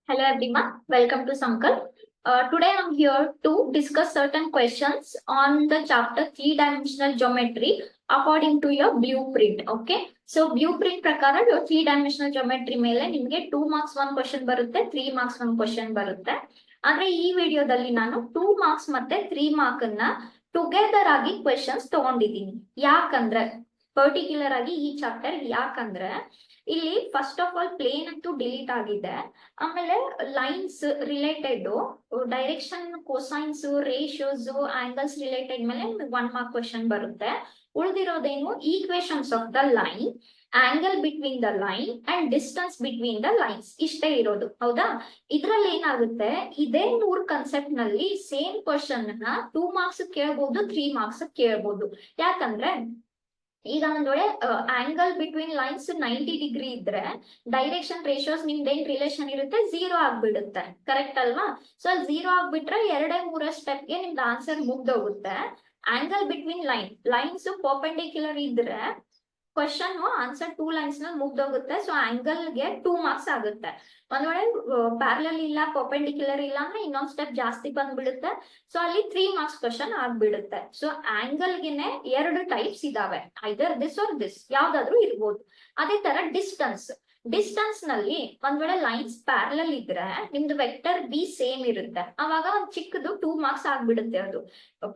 Hello everyone, welcome to Sankalp. Today I'm here to discuss certain questions on the chapter three-dimensional geometry according to your blueprint. Okay, so blueprint ಪ್ರಕಾರ three-dimensional geometry ಮೇಲೆ ನಿಮಗೆ 2 marks 1 question ಬರುತ್ತೆ, 3 marks 1 question ಬರುತ್ತೆ. ಆದ್ರೆ ಈ ವಿಡಿಯೋದಲ್ಲಿ ನಾನು 2 marks ಮತ್ತೆ 3 mark ಅನ್ನ ಟುಗೆದರ್ ಆಗಿ questions ತಗೊಂಡಿದ್ದೀನಿ. ಯಾಕಂದ್ರೆ ಪರ್ಟಿಕ್ಯುಲರ್ ಆಗಿ ಈ ಚಾಪ್ಟರ್ ಯಾಕಂದ್ರೆ ಇಲ್ಲಿ ಫಸ್ಟ್ ಆಫ್ ಆಲ್ ಪ್ಲೇನ್ ಅಂತೂ ಡಿಲೀಟ್ ಆಗಿದೆ. ಆಮೇಲೆ lines related direction, cosines, ratios, angles related ಮೇಲೆ 1 ಮಾರ್ಕ್ ಕ್ವೆಶನ್ ಬರುತ್ತೆ. ಉಳಿದಿರೋದೇನು equations of the line, angle between the line and distance between the lines ಇಷ್ಟೇ ಇರೋದು. ಹೌದಾ? ಇದ್ರಲ್ಲಿ ಏನಾಗುತ್ತೆ, ಇದೇ 3 ಕಾನ್ಸೆಪ್ಟ್ ನಲ್ಲಿ ಸೇಮ್ ಕ್ವೆಶನ್ ನ 2 ಮಾರ್ಕ್ಸ್ ಕೇಳ್ಬೋದು, 3 ಮಾರ್ಕ್ಸ್ ಕೇಳ್ಬೋದು. ಯಾಕಂದ್ರೆ ಈಗ ಒಂದ್ ವೇಳೆ ಆಂಗಲ್ ಬಿಟ್ವೀನ್ ಲೈನ್ಸ್ 90 ಡಿಗ್ರಿ ಇದ್ರೆ ಡೈರೆಕ್ಷನ್ ರೇಷಿಯೋಸ್ ನಿಮ್ದೇನ್ ರಿಲೇಷನ್ ಇರುತ್ತೆ, 0 ಆಗ್ಬಿಡುತ್ತೆ. ಕರೆಕ್ಟ್ ಅಲ್ವಾ? ಸೊ ಅಲ್ಲಿ 0 ಆಗ್ಬಿಟ್ರೆ 2-3 ಸ್ಟೆಪ್ಗೆ ನಿಮ್ದು ಆನ್ಸರ್ ಮುಗ್ದೋಗುತ್ತೆ. ಆಂಗಲ್ ಬಿಟ್ವೀನ್ ಲೈನ್ಸ್ ಪರ್ಪೆಂಡಿಕ್ಯುಲರ್ ಇದ್ರೆ ಕ್ವಶನ್ ಆನ್ಸರ್ 2 ಲೈನ್ಸ್ ನಲ್ಲಿ ಮುಗ್ದೋಗುತ್ತೆ. ಸೊ ಆಂಗಲ್ ಗೆ 2 ಮಾರ್ಕ್ಸ್ ಆಗುತ್ತೆ. ಒಂದ್ ವೇಳೆ ಪ್ಯಾರಲಲ್ ಇಲ್ಲ, ಪರ್ಪೆಂಡಿಕ್ಯುಲರ್ ಇಲ್ಲ ಅಂದ್ರೆ ಇನ್ನೊಂದ್ ಸ್ಟೆಪ್ ಜಾಸ್ತಿ ಬಂದ್ಬಿಡುತ್ತೆ. ಸೊ ಅಲ್ಲಿ 3 ಮಾರ್ಕ್ಸ್ ಕ್ವಶನ್ ಆಗ್ಬಿಡುತ್ತೆ. ಸೊ ಆಂಗಲ್ ಗೆನೆ 2 ಟೈಪ್ಸ್ ಇದಾವೆ, ಐದರ್ ದಿಸ್ ಆರ್ ದಿಸ್, ಯಾವ್ದಾದ್ರು ಇರ್ಬೋದು. ಅದೇ ತರ ಡಿಸ್ಟೆನ್ಸ್ ನಲ್ಲಿ ಒಂದ್ ವೇಳೆ ಲೈನ್ಸ್ ಪ್ಯಾರಲಲ್ ಇದ್ರೆ ನಿಮ್ದು ವೆಕ್ಟರ್ ಬಿ ಸೇಮ್ ಇರುತ್ತೆ, ಅವಾಗ ಒಂದ್ ಚಿಕ್ಕದು 2 ಮಾರ್ಕ್ಸ್ ಆಗ್ಬಿಡುತ್ತೆ. ಅದು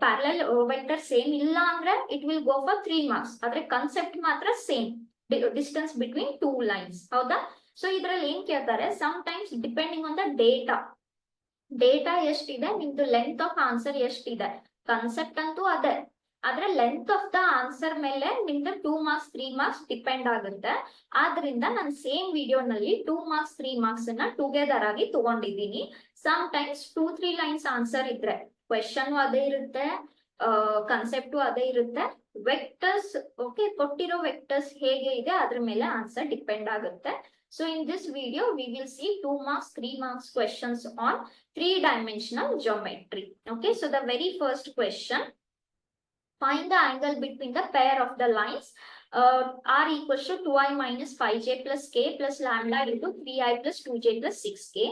ಪ್ಯಾರಲಲ್ ವೆಕ್ಟರ್ ಸೇಮ್ ಇಲ್ಲ ಅಂದ್ರೆ it will go for 3 marks. ಆದ್ರೆ ಕಾನ್ಸೆಪ್ಟ್ ಮಾತ್ರ ಸೇಮ್, ಡಿಸ್ಟೆನ್ಸ್ ಬಿಟ್ವೀನ್ 2 ಲೈನ್ಸ್. ಹೌದಾ? ಸೊ ಇದ್ರಲ್ಲಿ ಏನ್ ಕೇಳ್ತಾರೆ, some times depending on the data ಎಷ್ಟಿದೆ, ನಿಮ್ದು ಲೆಂತ್ ಆಫ್ ಆನ್ಸರ್ ಎಷ್ಟಿದೆ. ಕಾನ್ಸೆಪ್ಟ್ ಅಂತೂ ಅದೇ, ಆದ್ರೆ ಲೆಂತ್ ಆಫ್ ದ ಆನ್ಸರ್ ಮೇಲೆ ನಿಮ್ದು 2 ಮಾರ್ಕ್ಸ್ 3 ಮಾರ್ಕ್ಸ್ ಡಿಪೆಂಡ್ ಆಗುತ್ತೆ. ಆದ್ರಿಂದ ನಾನು ಸೇಮ್ ವಿಡಿಯೋನಲ್ಲಿ 2 ಮಾರ್ಕ್ಸ್ 3 ಮಾರ್ಕ್ಸ್ ಅನ್ನ ಟುಗೆದರ್ ಆಗಿ ತಗೊಂಡಿದ್ದೀನಿ. ಸಮ್ ಟೈಮ್ಸ್ 2-3 ಲೈನ್ಸ್ ಆನ್ಸರ್ ಇದ್ರೆ ಕ್ವೆಶನ್ ಅದೇ ಇರುತ್ತೆ, ಕಾನ್ಸೆಪ್ಟು ಅದೇ ಇರುತ್ತೆ. ವೆಕ್ಟರ್ಸ್ ಓಕೆ, ಕೊಟ್ಟಿರೋ ವೆಕ್ಟರ್ಸ್ ಹೇಗೆ ಇದೆ ಅದ್ರ ಮೇಲೆ ಆನ್ಸರ್ ಡಿಪೆಂಡ್ ಆಗುತ್ತೆ. So in this video, we will see 2 marks, 3 marks questions on three-dimensional geometry. Okay, so the very first question, find the angle between the pair of the lines r equals to 2i minus 5j plus k plus lambda into 3i plus 2j plus 6k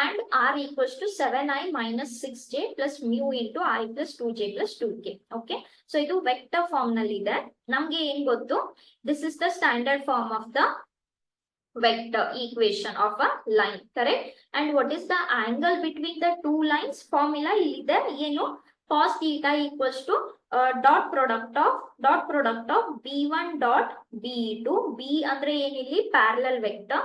and r equals to 7i minus 6j plus mu into i plus 2j plus 2k. Okay, so ಇದು vector form ನಲ್ಲಿ ಇದೆ. ನಮ್ಗೆ ಏನ್ ಗೊತ್ತು, this is the standard form of the vector equation of a line, correct? And what is the angle between the 2 lines? Formula illide ಏನು, cos theta equals to dot product of b1 dot b2. b ಅಂದ್ರೆ ಏನಿಲ್ಲಿ parallel vector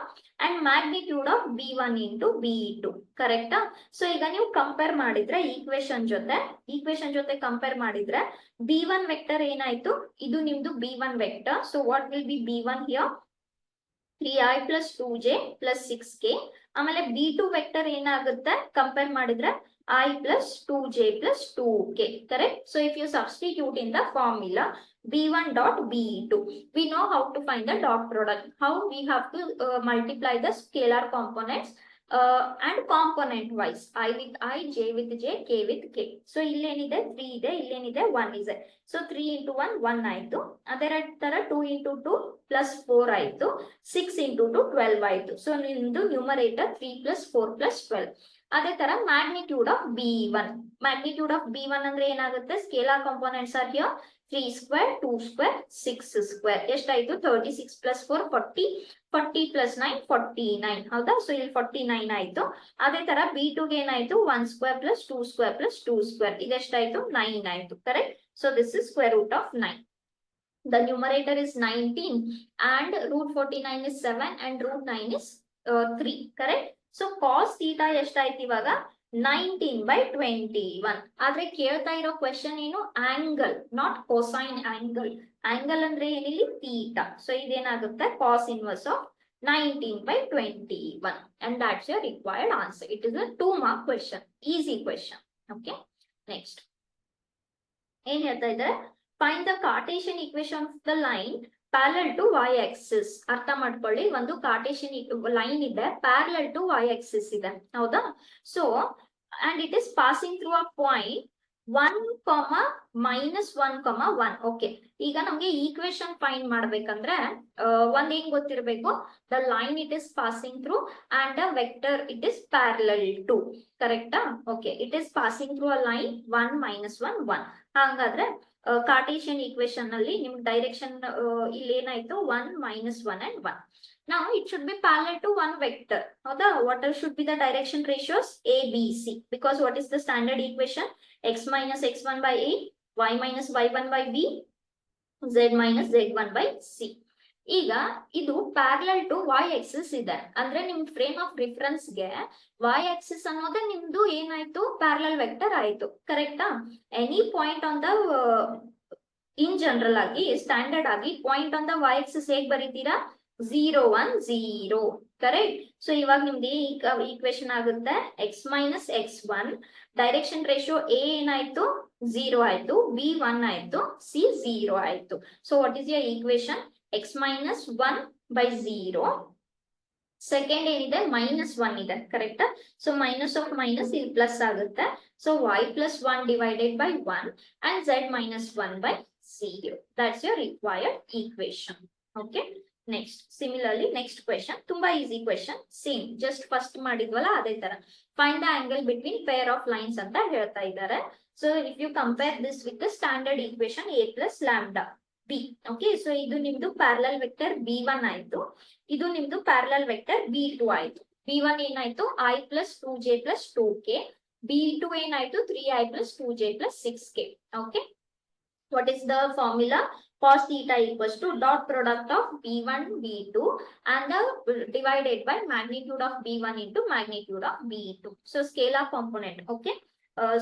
and magnitude of b1 into b2. correct? So ಈಗ ನೀವು compare ಮಾಡಿದ್ರೆ equation ಜೊತೆ compare ಮಾಡಿದ್ರೆ b1 vector ಏನಾಯ್ತು, ಇದು ನಿಮ್ದು b1 vector. So what will be b1 here, 3i plus 2j plus 6k. ಆಮೇಲೆ b2 ವೆಕ್ಟರ್ ಏನಾಗುತ್ತೆ ಕಂಪೇರ್ ಮಾಡಿದ್ರೆ i plus 2j plus 2k. correct? So if you substitute in the formula b1 dot b2, we know how to find the dot product. How we have to multiply the scalar components and component wise, i with I, j with j, k with k. So ಇಲ್ಲೇನಿದೆ 3 ಇದೆ, ಇಲ್ಲೇನಿದೆ 1 ಇದೆ. So 3 into 1 1 ಆಯ್ತು. ಅದೇ ತರ 2 into 2 plus 4 ಆಯ್ತು, 6 into 2 12 ಆಯ್ತು. So ನಿಮ್ದು numerator 3 plus 4 plus 12. ಅದೇ ತರ ಮ್ಯಾಗ್ನಿಟ್ಯೂಡ್ ಆಫ್ b1 ಅಂದ್ರೆ ಏನಾಗುತ್ತೆ, scalar components are here 3 square, 2 square, 6 square. ಎಷ್ಟಾಯ್ತು, 36 plus 4 40, 40 plus 9 49. ಹೌದಾ? ಸೊ ಇಲ್ಲಿ 49 ಆಯ್ತು. ಅದೇ ತರ b2 ಗೆ ಏನಾಯ್ತು, 1 square plus 2 square plus 2 square. ಇದೆಷ್ಟಾಯ್ತು, 9 ಆಯ್ತು. Correct? So this is square root of 9. The numerator is 19 and root 49 is 7 and root 9 is 3. correct? So cos theta ಎಷ್ಟಾಯ್ತು ಇವಾಗ, 19/21. ಆದ್ರೆ ಕೇಳ್ತಾ ಇರೋ ಕ್ವೆಶನ್ ಏನು, angle, not cosine angle. Angle ಅಂದ್ರೆ ಏನಿಲ್ಲಿ theta. So ಇದೇನಾಗುತ್ತೆ, cos inverse of 19/21 and that's your required answer. It is a 2 mark question, easy question. Okay, next ಏನ್ ಹೇಳ್ತಾ ಇದ್ದಾರೆ, find the Cartesian equation of the line parallel to y-axis. ಅರ್ಥ ಮಾಡ್ಕೊಳ್ಳಿ, ಒಂದು Cartesian line ಇದೆ, parallel to y-axis ಇದೆ. ಹೌದಾ? So and it is passing through a point 1, -1, -1. Okay, ಈಗ ನಮ್ಗೆ ಈಕ್ವೇಶನ್ ಫೈಂಡ್ ಮಾಡ್ಬೇಕಂದ್ರೆ ಒಂದ್ ಏನ್ ಗೊತ್ತಿರಬೇಕು, the line it is passing through and the vector it is parallel to. ಕರೆಕ್ಟಾ? Okay, it is passing through a line 1, -1, 1. ಹಾಗಾದ್ರೆ Cartesian equation ಅಲ್ಲಿ ನಿಮ್ಗೆ ಡೈರೆಕ್ಷನ್ ಇಲ್ಲಿ ಏನಾಯ್ತು, 1, -1 and 1. Now it should be parallel to one vector. ಹೌದಾ? What should be the direction ratios? A, B, C. Because what is the standard equation? X minus x1 by A, y minus y1 by B, z minus z1 by C. ಈಗ ಇದು parallel to y Axis ಇದೆ ಅಂದ್ರೆ ನಿಮ್ frame of reference ಗೆ y Axis ಅನ್ನೋದೇ ನಿಮ್ದು ಏನಾಯ್ತು, parallel vector ಆಯ್ತು. ಕರೆಕ್ಟಾ? Any point on the in general ಆಗಿ ಸ್ಟ್ಯಾಂಡರ್ಡ್ ಆಗಿ point on the y Axis ಹೇಗ್ ಬರೀತೀರಾ, 0, 1, 0. ಕರೆಕ್ಟ್? ಸೊ ಇವಾಗ ನಿಮ್ದು ಈಕ್ವೇಶನ್ ಆಗುತ್ತೆ x minus x1, direction ratio A ಏನಾಯ್ತು, 0 ಆಯ್ತು, B 1 ಆಯ್ತು, C 0 ಆಯ್ತು. So what is your equation? x minus 1 by 0. Second ಏನಿದೆ, -1 ಇದೆ. ಕರೆಕ್ಟಾ? ಸೊ ಮೈನಸ್ ಆಫ್ ಮೈನಸ್ ಇಲ್ಲಿ ಪ್ಲಸ್ ಆಗುತ್ತೆ. So y plus 1 divided by 1 and z minus 1 by 0. That's your required equation. Okay. Next similarly next question ತುಂಬಾ easy question, same just first ಮಾಡಿದ್ವಲ್ಲ ಅದೇ ತರ. Find the angle between pair of lines ಅಂತ ಹೇಳ್ತಾ ಇದ್ದಾರೆ. So if you compare this with the standard equation a plus lambda b. Okay, so ಇದು ನಿಮ್ದು parallel vector b1 ಆಯ್ತು, ಇದು ನಿಮ್ದು ಪ್ಯಾರಲಲ್ ವೆಕ್ಟರ್ b2 ಆಯ್ತು. b1 ಏನಾಯ್ತು, i plus 2j plus 2k. b2 ಏನಾಯ್ತು, 3i plus 2j plus 6k. Okay, what is the formula? Cos theta equals to dot product of b1 b2 and the divided by magnitude of b1 into magnitude of b2. So scalar component. Okay,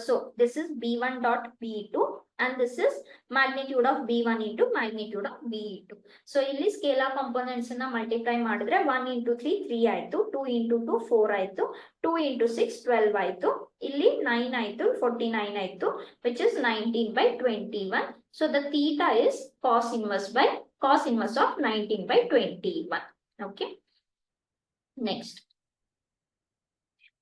so this is b1 dot b2 and this is magnitude of b1 into magnitude of b2. So ಇಲ್ಲಿ scalar components na multiply ಮಾಡಿದ್ರೆ 1 into 3 3 ಆಯ್ತು, 2 into 2 4 ಆಯ್ತು, 2 into 6 12 ಆಯ್ತು, ಇಲ್ಲಿ 9 ಆಯ್ತು, 49 ಆಯ್ತು, which is 19 by 21. So the theta is cos inverse of 19 by 21. Okay. Next.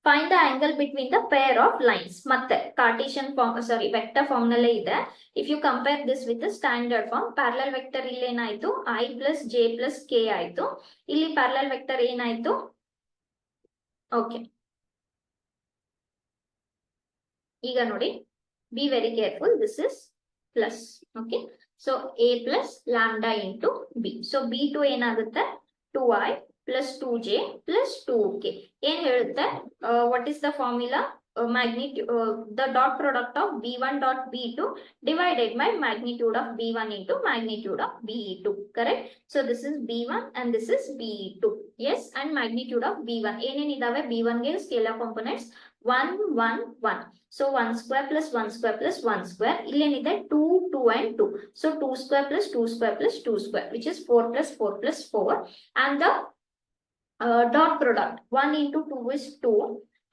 Find the angle between the pair of lines. ಮತ್ತೆ Cartesian form, vector form ನಲ್ಲೇ ಇದೆ. If you compare this with the standard form, parallel vector ಇಲ್ಲಿ ಏನಾಯ್ತು, I plus j plus k ಆಯ್ತು. ಇಲ್ಲಿ parallel vector ಏನಾಯ್ತು? Okay. ಈಗ ನೋಡಿ, be very careful. This is plus. Okay, so a plus lambda into b. So b2 ಏನಾಗುತ್ತೆ, 2i plus 2j plus 2k. ಏನ್ ಹೇಳುತ್ತೆ, what is the formula? Magnitude, the dot product of b1 dot b2 divided by magnitude of b1 into magnitude of b2. Correct? So this is b1 and this is b2. Yes, and magnitude of b1 ಏನೇನಿದಾವೆ, b1 ಗೆ scalar components 1 1 1. So 1 square plus 1 square plus 1 square. Illéniದೆ 2 2 and 2. So 2 square plus 2 square plus 2 square, which is 4 plus 4 plus 4. And the dot product 1 into 2 is 2.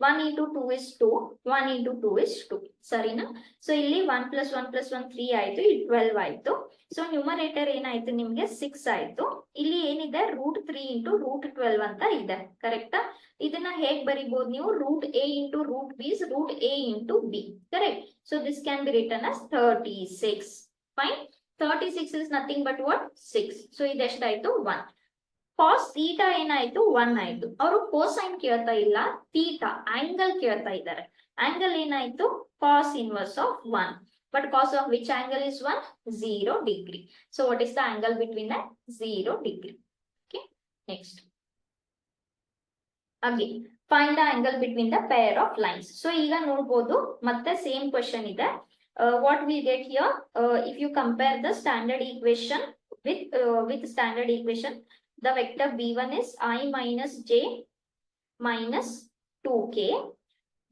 1 into 2 is 2. 1 into 2 is 2. ಸರಿನಾ? So ಇಲ್ಲಿ 1 plus 1 plus 1 3 ಆಯ್ತು, ಇಲ್ಲಿ 12 ಆಯ್ತು. So numerator ಏನಾಯ್ತು ನಿಮ್ಗೆ 6 ಆಯ್ತು. ಇಲ್ಲಿ ಏನಿದೆ, √3 into √12 ಅಂತ ಇದೆ. ಕರೆಕ್ಟಾ? ಇದನ್ನ ಹೇಗ್ ಬರಿಬಹುದು ನೀವು, √a into √b is √a into b. Correct? So this can be written as 36. Fine. 36 is nothing but what? 6. So ಇದೆಷ್ಟಾಯ್ತು, 1. cos theta ಏನಾಯ್ತು, 1 ಆಯ್ತು. ಅವರು cosine ಕೇಳ್ತಾ ಇಲ್ಲ, theta angle ಕೇಳ್ತಾ ಇದ್ದಾರೆ. angle ಏನಾಯ್ತು, cos inverse of 1. But cos of which angle is 1? 0 degree. So what is the angle between that? 0 degree. Okay. Next. Again, find the angle between the pair of lines. So ಈಗ ನೋಡಬಹುದು, ಮತ್ತೆ same question ಇದೆ. What we get here, if you compare the standard equation with standard equation, the vector b1 is I minus j minus 2k.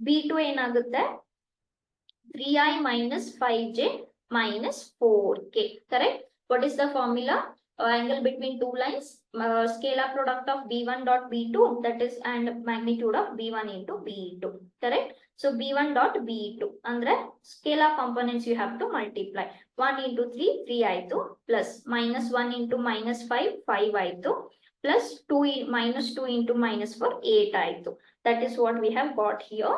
b2 ಏನಾಗುತ್ತೆ, 3i minus 5j minus 4k. Correct? What is the formula? Angle between two lines, scalar product of b1 dot b2, that is, and magnitude of b1 into b2. Correct? So b1 dot b2 andre scalar components you have to multiply. 1 into 3 3 ಆಯ್ತು, plus minus 1 into minus 5 5 ಆಯ್ತು, plus 2 minus 2 into minus 4 8 ಆಯ್ತು. That is what we have got here.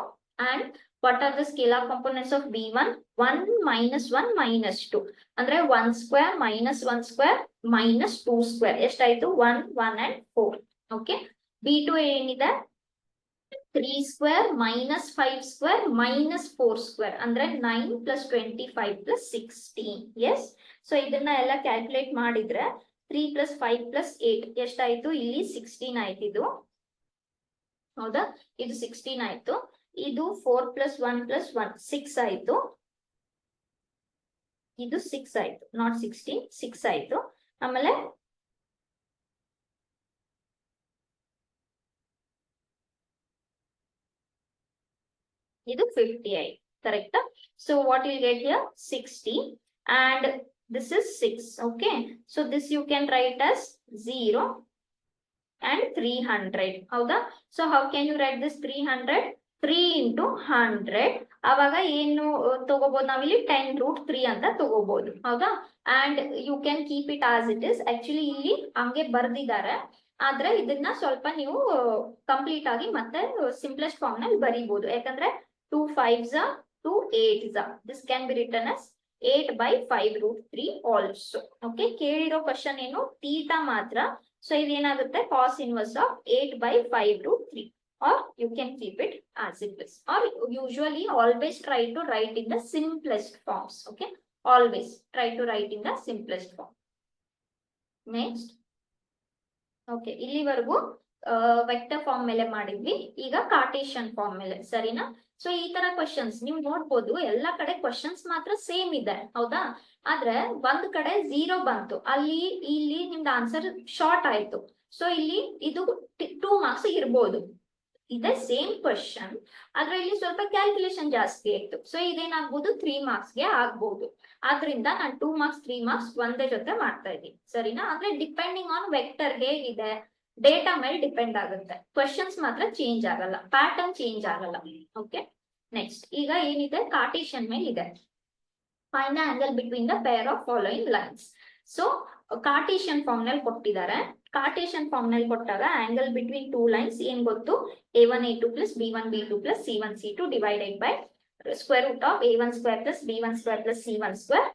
And what are the scalar components of B1? 1 minus 1 minus 2 ಅಂದ್ರೆ 1 square minus 1 square minus 2 square ಎಷ್ಟಾಯ್ತು? 1 1 and 4. Okay. B2 ಏನಿದೆ? 3 square minus 5 square minus 4 square ಅಂದ್ರೆ 9 plus 25 plus 16. Yes. So ಇದನ್ನ ಎಲ್ಲ calculate ಮಾಡಿದ್ರೆ 3 plus 5 plus 8 ಎಷ್ಟಾಯ್ತು? ಇಲ್ಲಿ 16 ಆಯ್ತು. ಇದು ಹೌದಾ? ಇದು 16 ಆಯ್ತು. ಇದು 4 plus 1 plus 1 6 ಆಯ್ತು. ಇದು 6 ಆಯ್ತು, ನಾಟ್ 16, 6 ಆಯ್ತು. ಆಮೇಲೆ ಇದು 50 ಆಯ್ತು. ಕರೆಕ್ಟಾ? So what will get here? 60 and this is 6. Okay, so this you can write as 0 and 300. ಹೌದಾ? So how can you write this 300? 3 into 100. ಅವಾಗ ಏನು ತಗೋಬಹುದು ನಾವಿಲ್ಲಿ? 10 root 3 ಅಂತ ತಗೋಬಹುದು. ಹೌದಾ? and you can keep it as it is. Actually ಇಲ್ಲಿ ಹಂಗೆ ಬರ್ದಿದ್ದಾರೆ, ಆದ್ರೆ ಇದನ್ನ ಸ್ವಲ್ಪ ನೀವು ಕಂಪ್ಲೀಟ್ ಆಗಿ ಮತ್ತೆ ಸಿಂಪ್ಲೆಸ್ಟ್ ಫಾರ್ಮ್ ನಲ್ಲಿ ಬರೀಬಹುದು. ಯಾಕಂದ್ರೆ 2 5s are 2 8s are. This can be written as 8 by 5 root 3 also. Okay, ಕೇಳಿರೋ question ಏನು? ಥೀಟಾ ಮಾತ್ರ. So ಇದೇನಾಗುತ್ತೆ? cos inverse of 8 by 5 root 3. Or you can keep it as it is. Or usually always try to write in the simplest forms. Okay, always try to write in the simplest form. Next. Okay, ಇಲ್ಲಿವರೆಗೂ vector form ಮೇಲೆ ಮಾಡಿದ್ವಿ. ಈಗ Cartesian form ಮೇಲೆ, ಸರಿನಾ? So ಈ ತರ questions ನೀವು ನೋಡ್ಬೋದು, ಎಲ್ಲಾ ಕಡೆ ಕ್ವಶನ್ಸ್ ಮಾತ್ರ ಸೇಮ್ ಇದೆ. ಹೌದಾ? ಆದ್ರೆ ಒಂದ್ ಕಡೆ 0 ಬಂತು, ಅಲ್ಲಿ ಇಲ್ಲಿ ನಿಮ್ದು ಆನ್ಸರ್ ಶಾರ್ಟ್ ಆಯ್ತು. ಸೊ ಇಲ್ಲಿ ಇದು 2 marks ಇರ್ಬೋದು. ಇದೆ ಸೇಮ್ ಕ್ವಶನ್, ಆದ್ರೆ ಇಲ್ಲಿ ಸ್ವಲ್ಪ ಕ್ಯಾಲ್ಕುಲೇಷನ್ ಜಾಸ್ತಿ ಆಯ್ತು. ಸೊ ಇದೇನಾಗ್ಬೋದು? 3 marks ಗೆ ಆಗ್ಬೋದು. ಆದ್ರಿಂದ ನಾನು 2 marks 3 marks ಒಂದೇ ಜೊತೆ ಮಾಡ್ತಾ ಇದ್ದೀನಿ, ಸರಿನಾ? ಅಂದ್ರೆ ಡಿಪೆಂಡಿಂಗ್ ಆನ್ ವೆಕ್ಟರ್ ಹೇಗಿದೆ, ಡೇಟಾ ಮೇಲೆ ಡಿಪೆಂಡ್ ಆಗುತ್ತೆ. ಕ್ವಶನ್ಸ್ ಮಾತ್ರ ಚೇಂಜ್ ಆಗಲ್ಲ, ಪ್ಯಾಟರ್ನ್ ಚೇಂಜ್ ಆಗಲ್ಲ. ಓಕೆ, ನೆಕ್ಸ್ಟ್ ಈಗ ಏನಿದೆ? ಕಾರ್ಟೇಶಿಯನ್ ಮೇಲೆ ಇದೆ. Find the angle between the pair of following lines. So Cartesian form ನಲ್ಲಿ ಕೊಟ್ಟಿದ್ದಾರೆ. ಕಾರ್ಟೇಶಿಯನ್ ಫಾರ್ಮ್ ನಲ್ಲಿ ಕೊಟ್ಟಾಗ ಆಂಗಲ್ ಬಿಟ್ವೀನ್ 2 ಲೈನ್ಸ್ ಏನ್ ಗೊತ್ತು? A1 A2 plus B1 B2 plus C1 C2 divided by square root of A1 square plus B1 square plus C1 square.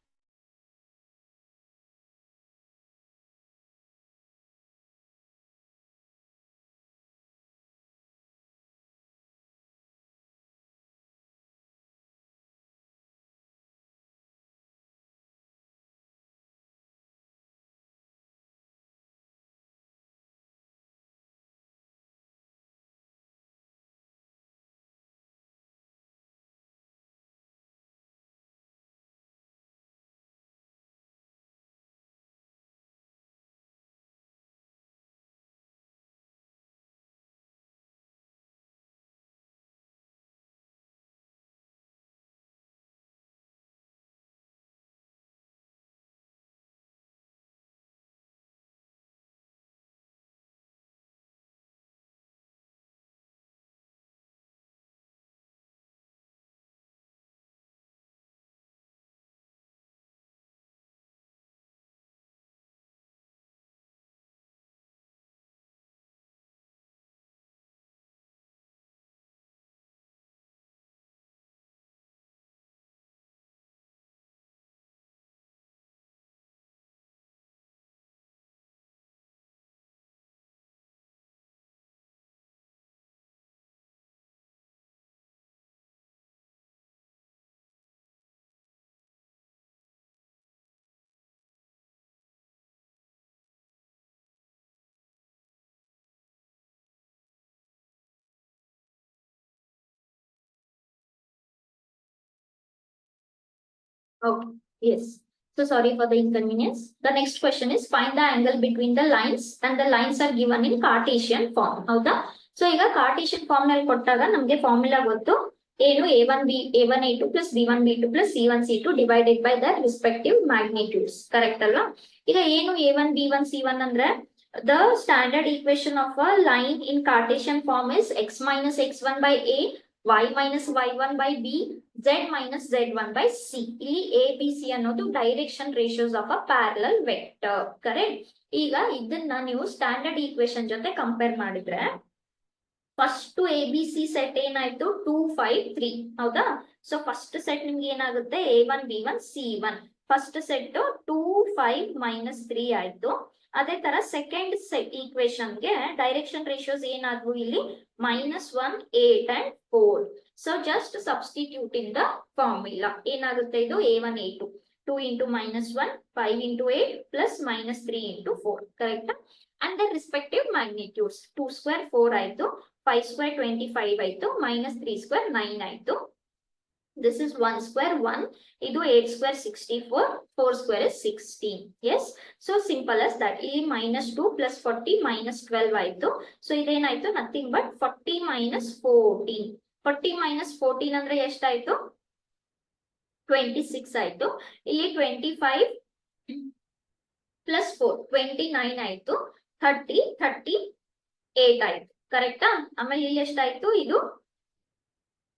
Okay, yes. So sorry for the inconvenience. The next question is find the angle between the lines, and the lines are given in Cartesian form. ಹೌದಾ? So ಈಗ Cartesian form ನಲ್ಲಿ ಕೊಟ್ಟಾಗ ನಮ್ಗೆ formula ಗೊತ್ತು. ಏನು? A1 A2 plus B1 B2 plus C1 C2 divided by their respective magnitudes. Correct ಅಲ್ವಾ? ಈಗ ಏನು A1 B1 C1 ಅಂದ್ರೆ the standard equation of a line in Cartesian form is x minus x1 by A, y minus y1 by B, z minus z1 by C. ಇಲ್ಲಿ A B C ಅನ್ನೋದು direction ratios of a parallel vector. Correct? ಈಗ ಇದನ್ನ ನೀವು standard equation ಜೊತೆ compare ಮಾಡಿದ್ರೆ first A B C set ಏನಾಯ್ತು 2 5 3 ಹೌದಾ. So first set ನಿಮ್ಗೆ ಏನಾಗುತ್ತೆ A1 B1 C1. First set 2 5 minus 3 ಆಯ್ತು. ಅದೇ ತರ ಸೆಕೆಂಡ್ ಈಕ್ವೇಶನ್ಗೆ ಡೈರೆಕ್ಷನ್ ರೇಷಿಯೋಸ್ ಏನಾದ್ವು ಇಲ್ಲಿ -1 8 and 4. So just substitute in the formula ಏನಾಗುತ್ತೆ ಇದು A1 A2 2 into -1 5 into 8 plus -3 into 4 correct. And the respective magnitudes 2 square 4 ಆಯ್ತು 5 square 25 ಆಯ್ತು -3 square 9 ಆಯ್ತು. This is 1 square 1. Idu 8 square 64. 4 square is 16. Yes. So simple as that. Ili -2 plus 40 minus 12 ಆಯ್ತು. So ಇದೇನಾಯ್ತು nothing but 40 minus 14. 40 minus 14 ಅಂದ್ರೆ ಎಷ್ಟಾಯ್ತು 26 ಆಯ್ತು. ಇಲ್ಲಿ 25 plus 4 29 ಆಯ್ತು. 30 38 ಆಯ್ತು ಕರೆಕ್ಟಾ. ಆಮೇಲೆ ಇಲ್ಲಿ ಎಷ್ಟಾಯ್ತು ಇದು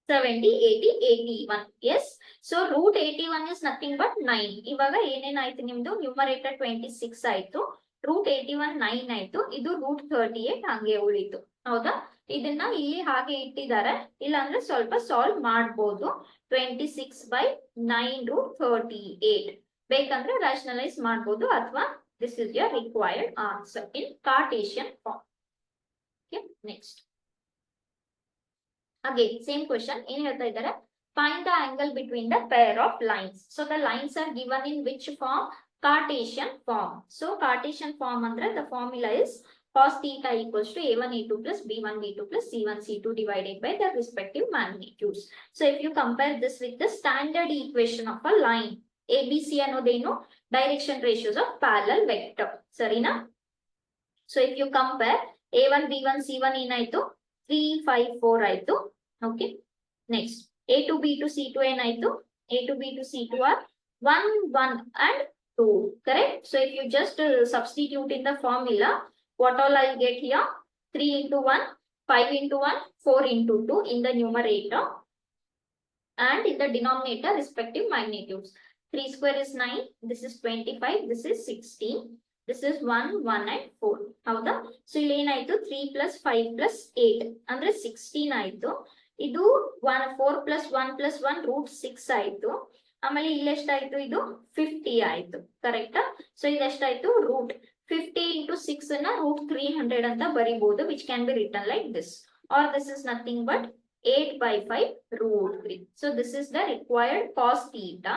70 80 81. yes. so root 81 is nothing but 9. ಇವಾಗ ಏನೇನಾಯ್ತು ನಿಮ್ದು ನ್ಯೂಮರೇಟರ್ 26 ಆಯ್ತು ರೂಟ್ 81 9 ಆಯ್ತು. ಇದು ರೂಟ್ 38 ಹಂಗೆ ಉಳಿತು ಹೌದಾ. ಇದನ್ನ ಇಲ್ಲಿ ಹಾಗೆ ಇಟ್ಟಿದ್ದಾರೆ, ಇಲ್ಲ ಅಂದ್ರೆ ಸ್ವಲ್ಪ ಸಾಲ್ವ್ ಮಾಡಬಹುದು. 26/9 ರೂಟ್ 38 ಬೇಕಂದ್ರೆ ರಾಷನಲೈಸ್ ಮಾಡಬಹುದು, ಅಥವಾ this is your required answer in Cartesian form. okay next again same question. ಏನ್ ಹೇಳ್ತಾ ಇದ್ದಾರೆ find the angle between the pair of lines. so the lines are given in which form? Cartesian form. so Cartesian form ಅಂದ್ರೆ the formula is cos theta equals to a1 a2 plus b1 b2 plus c1 c2 divided by the respective magnitudes. so if you compare this with the standard equation of a line abc ಅನ್ನೋದೇನು direction ratios of parallel vector ಸರಿನಾ. so if you compare a1 b1 c1 ಏನಾಯ್ತು 3 5 4 ಆಯ್ತು. okay next a2 b2 c2 ಏನಾಯ್ತು a2 b2 c2 are 1 1 and 2 correct. so if you just substitute in the formula, what all I'll get here 3 into 1 5 into 1 4 into 2 in the numerator, and in the denominator respective magnitudes. 3 square is 9, this is 25, this is 16, this is 1 1 and 4 ಹೌದಾ. So ಇಲ್ಲಿ ಏನಾಯ್ತು 3 plus 5 plus 8 ಅಂದ್ರೆ 16 ಆಯ್ತು. ಇದು 4 plus 1 plus 1 root 6 ಆಯ್ತು. ಆಮೇಲೆ ಇಲ್ಲಿ ಎಷ್ಟಾಯ್ತು ಇದು 50 ಆಯ್ತು ಕರೆಕ್ಟಾ. ಸೊ ಇದೆಷ್ಟಾಯ್ತು ರೂಟ್ 50 into 6 ಅನ್ನ ರೂಟ್ 300 ಅಂತ ಬರಿಬಹುದು, which can be written like this, or this is nothing but 8/5 root 3. so this is the required cos theta.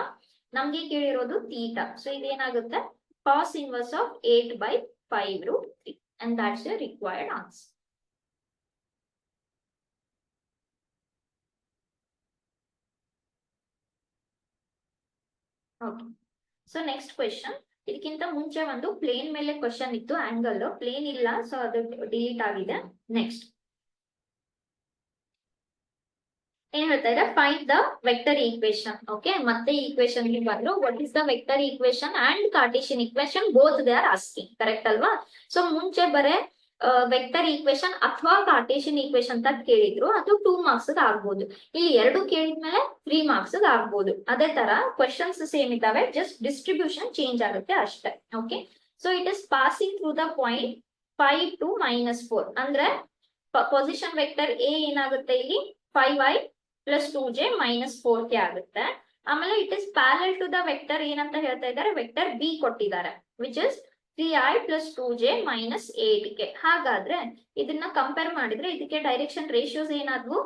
ನಮ್ಗೆ ಕೇಳಿರೋದು theta. so ಇದೇನಾಗುತ್ತೆ cos inverse of 8/5 root 3, and that's your required answer. okay so next question. ಇದಕ್ಕಿಂತ ಮುಂಚೆ ಒಂದು plane ಮೇಲೆ question ಇತ್ತು, angle plane ಇಲ್ಲ, so ಅದು delete ಆಗಿದೆ. Next ಏನ್ ಹೇಳ್ತಾ ಇದೆ find the vector equation. Okay ಮತ್ತೆ ಈಕ್ವೇಶನ್ ಬಂದ್ರು what is the vector equation and Cartesian equation both they are asking correct ಅಲ್ವಾ. ಸೊ ಮುಂಚೆ ಬರೇ ವೆಕ್ಟರ್ ಈಕ್ವೇಶನ್ ಅಥವಾ ಕಾರ್ಟೇಶಿಯನ್ ಈಕ್ವೇಶನ್ ಅಂತ ಕೇಳಿದ್ರು, ಅದು 2 ಮಾರ್ಕ್ಸ್ ಆಗ್ಬೋದು. ಇಲ್ಲಿ 2 ಕೇಳಿದ್ಮೇಲೆ 3 ಮಾರ್ಕ್ಸ್ ಆಗ್ಬೋದು. ಅದೇ ತರ ಕ್ವಶನ್ಸ್ ಸೇಮ್ ಇದಾವೆ, ಜಸ್ಟ್ ಡಿಸ್ಟ್ರಿಬ್ಯೂಷನ್ ಚೇಂಜ್ ಆಗುತ್ತೆ ಅಷ್ಟೇ. Okay so it is passing through the point 5 to -4 ಅಂದ್ರೆ ಪೊಸಿಷನ್ ವೆಕ್ಟರ್ ಎ ಏನಾಗುತ್ತೆ ಇಲ್ಲಿ 5i plus 2j minus 4k ಆಗುತ್ತೆ. ಆಮೇಲೆ it is parallel to the vector ಏನಂತ ಹೇಳ್ತಾ ಇದ್ದಾರೆ, ವೆಕ್ಟರ್ ಬಿ ಕೊಟ್ಟಿದ್ದಾರೆ, which is 3i plus 2j minus 8k. ಹಾಗಾದ್ರೆ ಇದನ್ನ ಕಂಪೇರ್ ಮಾಡಿದ್ರೆ ಇದಕ್ಕೆ ಡೈರೆಕ್ಷನ್ ರೇಷಿಯೋಸ್ ಏನಾದ್ವು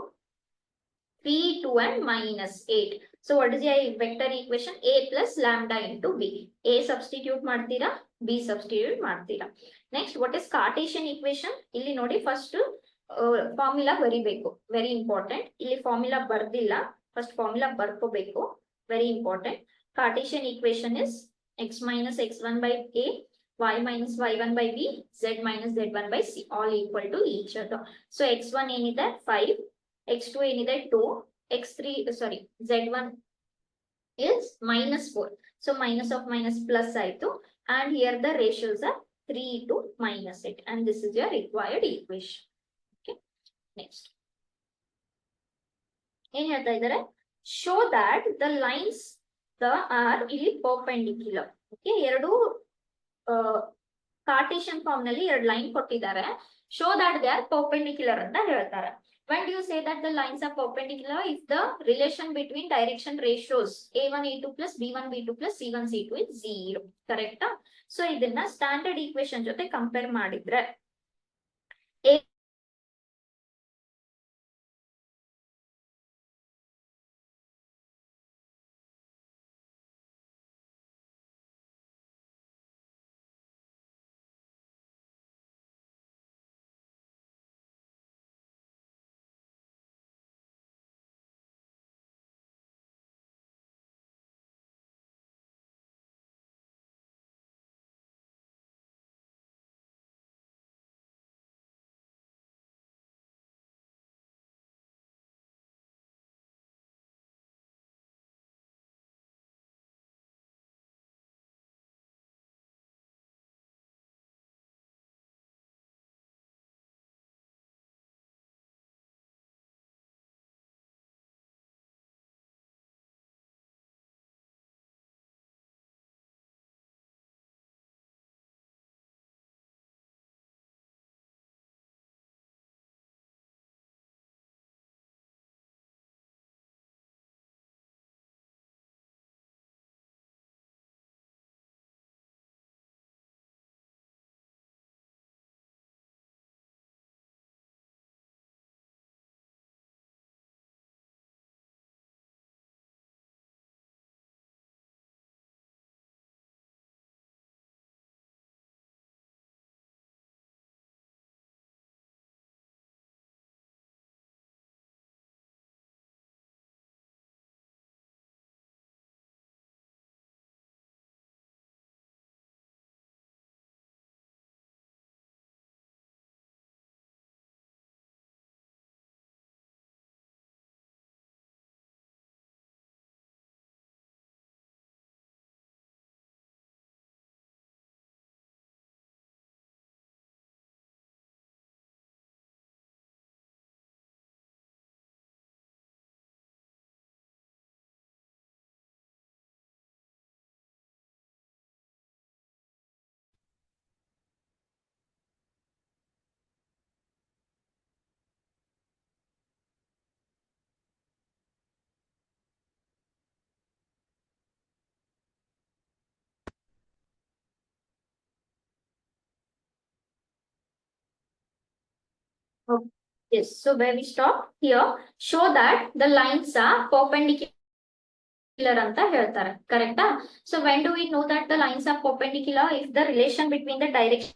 3 2 and -8. So what is your vector equation a plus lambda into b. a substitute ಮಾಡ್ತೀರಾ, b ಸಬ್ಸ್ಟಿಟ್ಯೂಟ್ ಮಾಡ್ತೀರಾ. Next what is Cartesian equation. ಇಲ್ಲಿ ನೋಡಿ first formula ಬರಿಬೇಕು, ವೆರಿ ಇಂಪಾರ್ಟೆಂಟ್. ಇಲ್ಲಿ ಫಾರ್ಮುಲಾ ಬರ್ದಿಲ್ಲ, ಫಸ್ಟ್ ಫಾರ್ಮುಲಾ ಬರ್ಕೋಬೇಕು, very important. Cartesian equation is x minus x1 by a, y minus y1 by b, z minus z1 by c, all equal to each other. so x1 ಏನಿದೆ 5, x2 ಏನಿದೆ 2, x3 sorry z1 is -4. so minus of minus plus ಆಯ್ತು, and here the ratios are 3 to -8, and this is your required equation. okay next ಏನ್ ಹೇಳ್ತಾ ಇದ್ದಾರೆ, show that the lines the are ಇಲ್ಲಿ perpendicular. okay ಎರಡು Cartesian form ನಲ್ಲಿ 2 line ಕೊಟ್ಟಿದ್ದಾರೆ. Show that they are perpendicular ಅಂತ ಹೇಳ್ತಾರೆ. When do you say that the lines are perpendicular? If the relation between direction ratios a1 a2 plus b1 b2 plus c1 c2 is 0. ಕರೆಕ್ಟಾ? So ಇದನ್ನ standard equation ಜೊತೆ compare ಮಾಡಿದ್ರೆ Okay. Yes, so where we stop here, show that the lines are perpendicular ಅಂತ ಹೇಳ್ತಾರೆ. ಕರೆಕ್ಟಾ? So when do we know that the lines are perpendicular? If the relation between the direction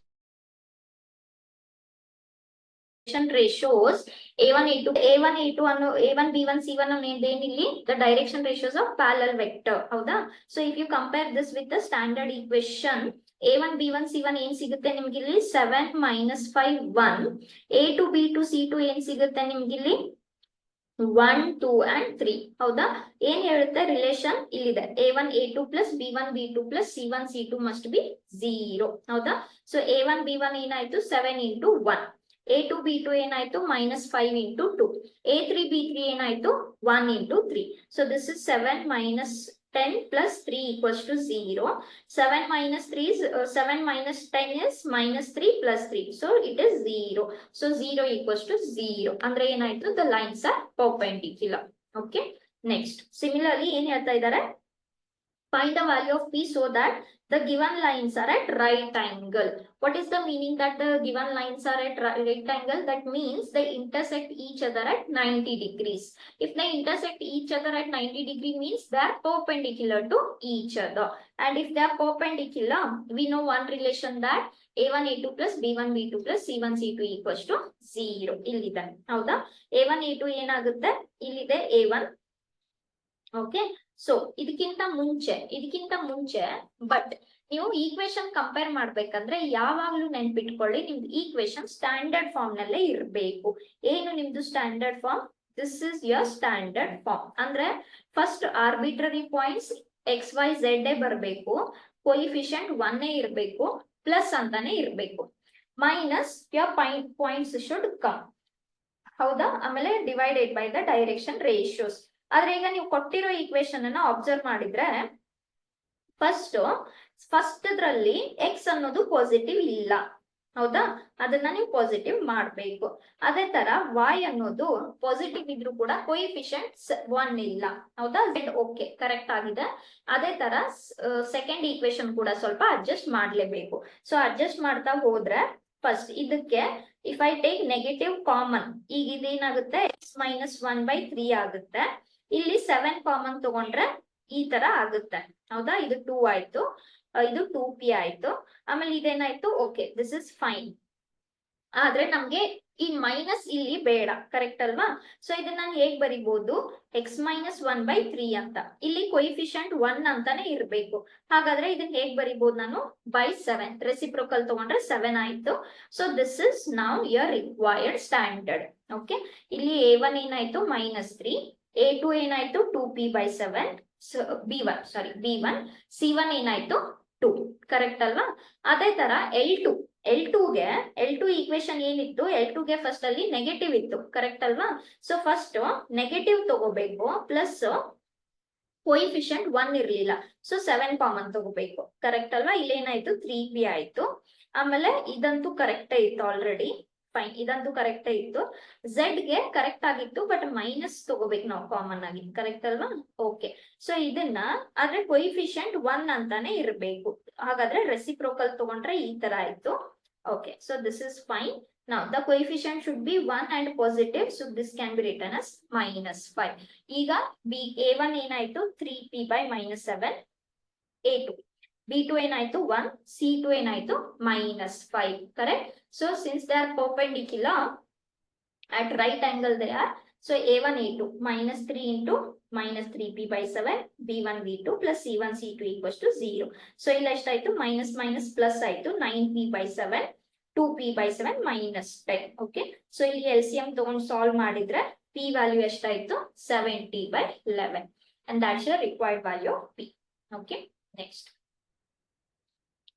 ratios a1 a2 ಅನ್ನು a1 b1 c1 ಅನ್ನೋದೇನಿಲ್ಲಿ the direction ratios of parallel vector. ಹೌದಾ? So if you compare this with the standard equation, a1 b1 c1 ಏನ್ ಸಿಗುತ್ತೆ ನಿಮ್ಗಿಲ್ಲಿ 7 minus 5 1. a2 b2 c2 ಏನ್ ಸಿಗುತ್ತೆ ನಿಮ್ಗಿಲ್ಲಿ 1 2 and 3. ಹೌದಾ? ಏನ್ ಹೇಳುತ್ತೆ relation ಇಲ್ಲಿದೆ a1 a2 plus b1 b2 plus c1 c2 must be 0. ಹೌದಾ? ಸೊ a1 b1 ಏನಾಯ್ತು 7 into 1. a2 b2 ಏನಾಯ್ತು minus 5 into 2. a3 b3 ಏನಾಯ್ತು 1 into 3. So this is 7 minus 10 plus 3 equals to 0. 7 minus 3 is 7 minus 10 is minus 3 plus 3. So it is 0. So 0 equals to 0. Andre ಏನಾಯ್ತು the lines are perpendicular. Okay. Next. Similarly, ಏನ್ ಹೇಳ್ತಾ ಇದ್ದಾರೆ? Find the value of P so that the given lines are at right angle. What is the meaning that the given lines are at right angle? That means they intersect each other at 90 degrees. If they intersect each other at 90 degree means they are perpendicular to each other. And if they are perpendicular, we know one relation that a1 a2 plus b1 b2 plus c1 c2 equals to 0. ಇಲ್ಲಿದೆ. ಹೌದಾ? a1 a2 ಏನಾಗುತ್ತೆ? ಇಲ್ಲಿದೆ a1. Okay. So ಇದಕ್ಕಿಂತ ಮುಂಚೆ but ನೀವು equation compare ಮಾಡ್ಬೇಕಂದ್ರೆ ಯಾವಾಗ್ಲೂ ನೆನ್ಪಿಟ್ಕೊಳ್ಳಿ, ನಿಮ್ದು ಈಕ್ವೇಶನ್ ಸ್ಟ್ಯಾಂಡರ್ಡ್ ಫಾರ್ಮ್ ನಲ್ಲೇ ಇರಬೇಕು. ಏನು ನಿಮ್ದು standard form? This is your standard form. ಅಂದ್ರೆ first arbitrary points X Y Z ಬರಬೇಕು, ಕೋಯಿಫಿಷಿಯಂಟ್ 1 ಇರಬೇಕು, ಪ್ಲಸ್ ಅಂತಾನೆ ಇರಬೇಕು, minus your points should come. ಹೌದಾ? ಆಮೇಲೆ divided by the direction ratios. ಆದ್ರೆ ಈಗ ನೀವು ಕೊಟ್ಟಿರೋ ಈಕ್ವೇಶನ್ ಅನ್ನ ಅಬ್ಸರ್ವ್ ಮಾಡಿದ್ರೆ ಫಸ್ಟ್ ಫಸ್ಟ್ ದ್ರಲ್ಲಿ ಎಕ್ಸ್ ಅನ್ನೋದು ಪಾಸಿಟಿವ್ ಇಲ್ಲ, ಹೌದಾ, ಅದನ್ನ ನೀವು ಪಾಸಿಟಿವ್ ಮಾಡ್ಬೇಕು. ಅದೇ ತರ y ಅನ್ನೋದು ಪಾಸಿಟಿವ್ ಇದ್ರೂ ಕೂಡ ಕೋಯಿಫಿಷಿಯಂಟ್ 1 ಇಲ್ಲ, ಹೌದಾ. ಓಕೆ, ಕರೆಕ್ಟ್ ಆಗಿದೆ. ಅದೇ ತರ ಸೆಕೆಂಡ್ ಈಕ್ವೇಶನ್ ಕೂಡ ಸ್ವಲ್ಪ ಅಡ್ಜಸ್ಟ್ ಮಾಡ್ಲೇಬೇಕು. ಸೊ ಅಡ್ಜಸ್ಟ್ ಮಾಡ್ತಾ ಹೋದ್ರೆ ಫಸ್ಟ್ ಇದಕ್ಕೆ if I take negative common, ಈಗ ಇದೇನಾಗುತ್ತೆ x-1/3 ಆಗುತ್ತೆ. ಇಲ್ಲಿ 7 ಕಾಮನ್ ತಗೊಂಡ್ರೆ ಈ ತರ ಆಗುತ್ತೆ, ಹೌದಾ. ಇದು 2 ಆಯ್ತು, ಇದು 2p ಆಯ್ತು. ಆಮೇಲೆ ಇದೇನಾಯ್ತು, ಓಕೆ, ದಿಸ್ ಇಸ್ ಫೈನ್. ಆದ್ರೆ ನಮ್ಗೆ ಈ ಮೈನಸ್ ಇಲ್ಲಿ ಬೇಡ, ಕರೆಕ್ಟ್ ಅಲ್ವಾ. ಸೊ ಇದನ್ನ ನಾನು ಹೇಗ್ ಬರಿಬಹುದು, x-1/3 ಅಂತ. ಇಲ್ಲಿ ಕೊಯಿಫಿಷಿಯಂಟ್ 1 ಅಂತಾನೆ ಇರ್ಬೇಕು. ಹಾಗಾದ್ರೆ ಇದನ್ನ ಹೇಗ್ ಬರಿಬಹುದು ನಾನು, by 7, ರೆಸಿಪ್ರೋಕಲ್ ತಗೊಂಡ್ರೆ 7 ಆಯ್ತು. So this is now your required standard. Okay, ಇಲ್ಲಿ a1 ಏನಾಯ್ತು -3, a2 ಏನಾಯ್ತು 2p/7, b1 c1 ಏನಾಯ್ತು 2, ಕರೆಕ್ಟ್ ಅಲ್ವಾ. ಅದೇ ತರ L2 ಈಕ್ವೇಶನ್ ಏನಿತ್ತು, L2 ಗೆ ಫಸ್ಟ್ ಅಲ್ಲಿ ನೆಗೆಟಿವ್ ಇತ್ತು, ಕರೆಕ್ಟ್ ಅಲ್ವಾ. ಸೊ ಫಸ್ಟ್ ನೆಗೆಟಿವ್ ತಗೋಬೇಕು, ಪ್ಲಸ್ ಕೋಯಿಫಿಷಿಯಂಟ್ 1 ಇರ್ಲಿಲ್ಲ, ಸೊ 7 ಕಾಮನ್ ತಗೋಬೇಕು, ಕರೆಕ್ಟ್ ಅಲ್ವಾ. ಇಲ್ಲೇನಾಯ್ತು 3p ಆಯ್ತು. ಆಮೇಲೆ ಇದಂತೂ ಕರೆಕ್ಟ್ ಇತ್ತು ಆಲ್ರೆಡಿ, ಫೈನ್, ಇದಂತೂ ಕರೆಕ್ಟ್ ಇತ್ತು. ಝೆಡ್ ಗೆ ಕರೆಕ್ಟ್ ಆಗಿತ್ತು, ಬಟ್ ಮೈನಸ್ ತಗೋಬೇಕು ನಾವು ಕಾಮನ್ ಆಗಿ, ಕರೆಕ್ಟ್ ಅಲ್ವಾ. ಓಕೆ, ಸೊ ಇದನ್ನ ಆದ್ರೆ ಕೊಯಿಫಿಷಿಯಂಟ್ 1 ಅಂತಾನೆ ಇರಬೇಕು. ಹಾಗಾದ್ರೆ ರೆಸಿಪ್ರೋಕಲ್ ತಗೊಂಡ್ರೆ ಈ ತರ ಆಯ್ತು. Okay, so this is fine. Now the coefficient should be 1 and positive, so this can be written as -5. ಈಗ a1 ಏನಾಯ್ತು 3p/-7, a2 b2 ಏನಾಯ್ತು 1, c2 ಏನಾಯ್ತು -5, correct. So since they are perpendicular at right angle they are, so a1 a2 -3 into -3p/7 b1 b2 plus c1 c2 equals to 0. So ಇಲ್ಲಿ ಎಷ್ಟಾಯ್ತು, minus minus plus ಆಯ್ತು, 9p/7 2p/7 -10. Okay, so ಇಲ್ಲಿ LCM ತಗೊಂಡು solve ಮಾಡಿದ್ರೆ p value ಎಷ್ಟಾಯ್ತು 70/11, and that's your required value of p. Okay, next